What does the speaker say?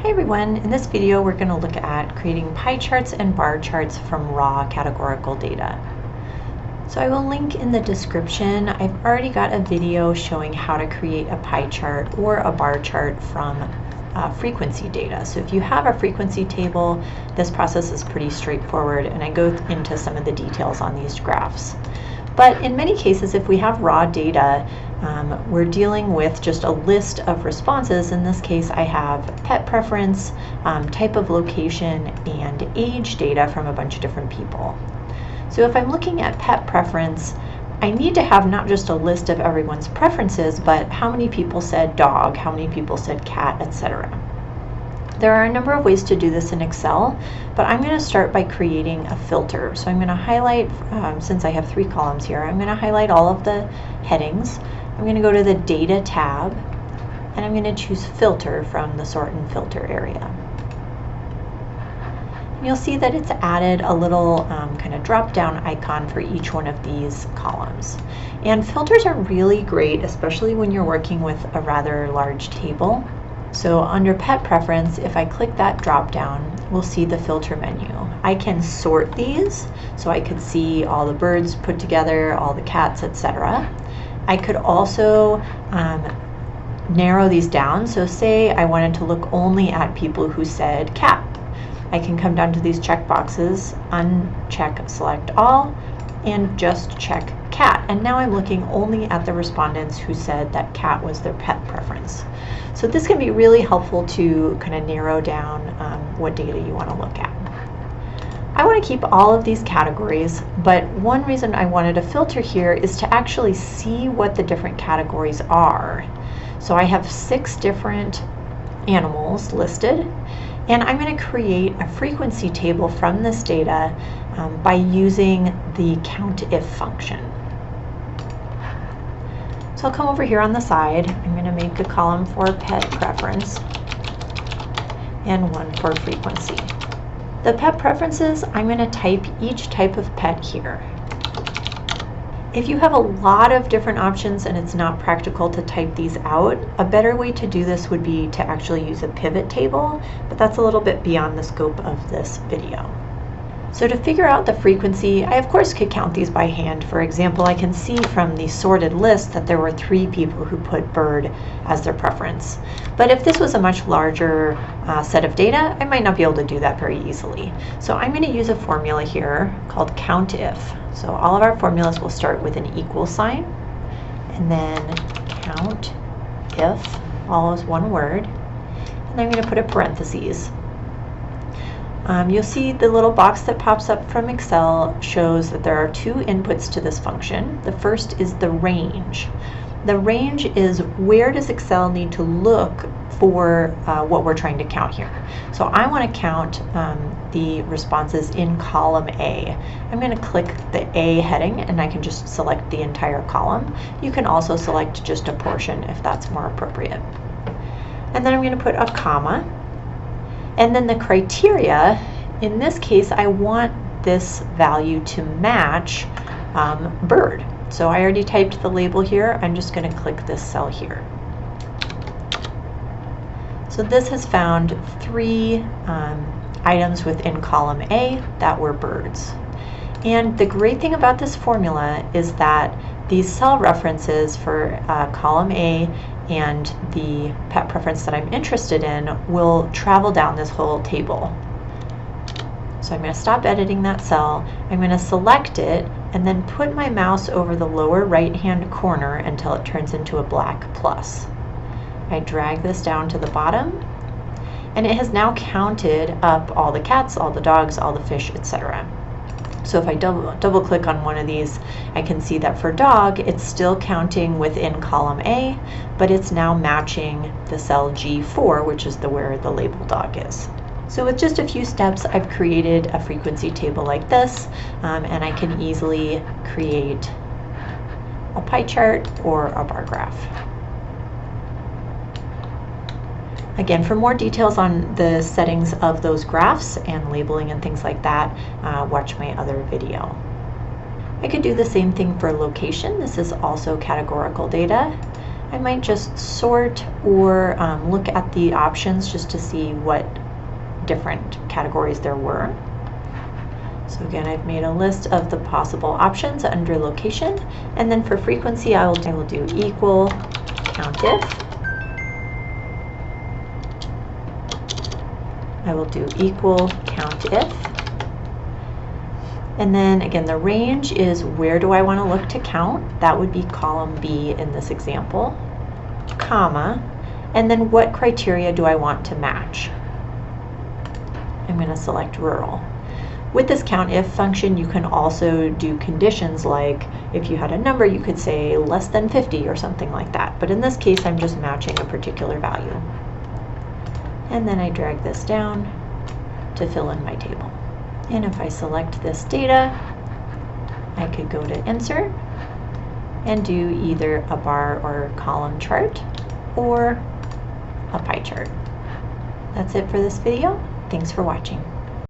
Hi everyone, in this video we're going to look at creating pie charts and bar charts from raw categorical data. So I will link in the description. I've already got a video showing how to create a pie chart or a bar chart from frequency data. So if you have a frequency table, this process is pretty straightforward, and I go into some of the details on these graphs. But in many cases, if we have raw data, we're dealing with just a list of responses. In this case, I have pet preference, type of location, and age data from a bunch of different people. So if I'm looking at pet preference, I need to have not just a list of everyone's preferences, but how many people said dog, how many people said cat, etc. There are a number of ways to do this in Excel, but I'm going to start by creating a filter. So I'm going to highlight, since I have 3 columns here, I'm going to highlight all of the headings. I'm going to go to the Data tab, and I'm going to choose Filter from the Sort and Filter area. And you'll see that it's added a little kind of drop-down icon for each one of these columns. And filters are really great, especially when you're working with a rather large table. So under Pet Preference, if I click that drop-down, we'll see the filter menu. I can sort these, so I could see all the birds put together, all the cats, etc. I could also narrow these down. So say I wanted to look only at people who said cat. I can come down to these check boxes, uncheck select all, and just check cat. And now I'm looking only at the respondents who said that cat was their pet preference. So this can be really helpful to kind of narrow down what data you want to look at. I want to keep all of these categories, but one reason I wanted a filter here is to actually see what the different categories are. So I have 6 different animals listed, and I'm going to create a frequency table from this data by using the COUNTIF function. So I'll come over here on the side. I'm going to make a column for pet preference and one for frequency. The pet preferences, I'm going to type each type of pet here. If you have a lot of different options and it's not practical to type these out, a better way to do this would be to actually use a pivot table, but that's a little bit beyond the scope of this video. So to figure out the frequency, I of course could count these by hand. For example, I can see from the sorted list that there were 3 people who put bird as their preference. But if this was a much larger set of data, I might not be able to do that very easily. So I'm going to use a formula here called COUNTIF. So all of our formulas will start with an equal sign, and then COUNTIF, all is one word, and I'm going to put a parentheses. You'll see the little box that pops up from Excel shows that there are 2 inputs to this function. The first is the range. The range is where does Excel need to look for what we're trying to count here. So I want to count the responses in column A. I'm going to click the A heading and I can just select the entire column. You can also select just a portion if that's more appropriate. And then I'm going to put a comma. And then the criteria, in this case, I want this value to match bird. So I already typed the label here. I'm just going to click this cell here. So this has found 3 items within column A that were birds. And the great thing about this formula is that these cell references for column A and the pet preference that I'm interested in will travel down this whole table. So I'm going to stop editing that cell. I'm going to select it and then put my mouse over the lower right hand corner until it turns into a black plus. I drag this down to the bottom, and it has now counted up all the cats, all the dogs, all the fish, etc. So if I double click on one of these, I can see that for dog, it's still counting within column A, but it's now matching the cell G4, which is where the label dog is. So with just a few steps, I've created a frequency table like this, and I can easily create a pie chart or a bar graph. Again, for more details on the settings of those graphs and labeling and things like that, watch my other video. I could do the same thing for location. This is also categorical data. I might just sort or look at the options just to see what different categories there were. So again, I've made a list of the possible options under location, and then for frequency, I will do equal COUNTIF. I will do equal COUNTIF. And then again, the range is where do I want to look to count? That would be column B in this example, comma, and then what criteria do I want to match? I'm going to select rural. With this COUNTIF function, you can also do conditions like if you had a number, you could say less than 50 or something like that. But in this case, I'm just matching a particular value. And then I drag this down to fill in my table. And if I select this data, I could go to Insert and do either a bar or column chart or a pie chart. That's it for this video. Thanks for watching.